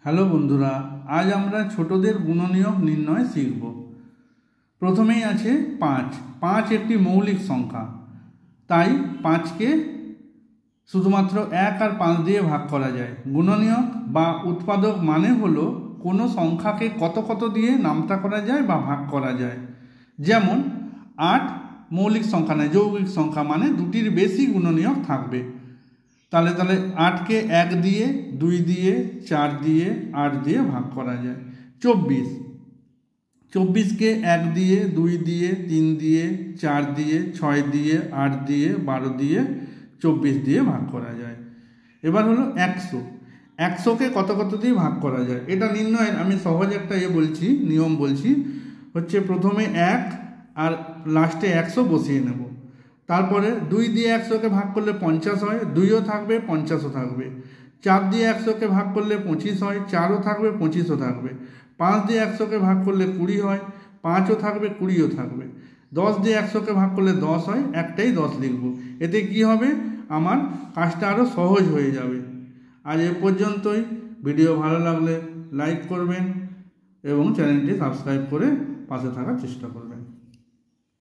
Hello বন্ধুরা, আজ আমরা ছোটদের গুণনীয়ক নির্ণয় শিখব। প্রথমেই আছে 5। 5 একটি মৌলিক সংখ্যা, তাই 5কে শুধুমাত্র 1 আর 5 দিয়ে ভাগ করা যায়। গুণনীয়ক বা উৎপাদক মানে হলো কোনো সংখ্যাকে কত কত দিয়ে নামতা করা যায় বা ভাগ করা যায়। যেমন 8 মৌলিক সংখ্যা নয়, যৌগিক সংখ্যা, মানে দুটির বেশি গুণনীয়ক থাকবে। তাহলে 8কে 1 দিয়ে, 2 দিয়ে, 4 দিয়ে, 8 দিয়ে ভাগ করা যায়। 24কে 1 দিয়ে, 2 দিয়ে, 3 দিয়ে, 4 দিয়ে, 6 দিয়ে, 8 দিয়ে, 12 দিয়ে, 24 দিয়ে ভাগ করা যায়। এবার হলো 100। 100কে কত কত দিয়ে ভাগ করা যায় এটা নির্ণয়ের আমি সহজ একটা বলছি, নিয়ম বলছি। হচ্ছে প্রথমে 1 আর লাস্টে 100 বসিয়ে নেব। তারপরে 2 দিয়ে 100কে ভাগ করলে 50 হয়, 2ও থাকবে 50ও থাকবে। 4 দিয়ে 100কে ভাগ করলে 25 হয়, 4ও থাকবে 25ও থাকবে। 5 দিয়ে 100কে ভাগ করলে 20 হয়, 5ও থাকবে 20ও থাকবে। 10 দিয়ে 100কে ভাগ করলে 10 হয়, একটাই 10 লিখব। এতে কি হবে, আমার কাজটা আরও সহজ হয়ে যাবে। আজ এ পর্যন্তই। ভিডিও ভালো লাগলে লাইক করবেন এবং চ্যানেলটি সাবস্ক্রাইব করে পাশে থাকার চেষ্টা করবেন।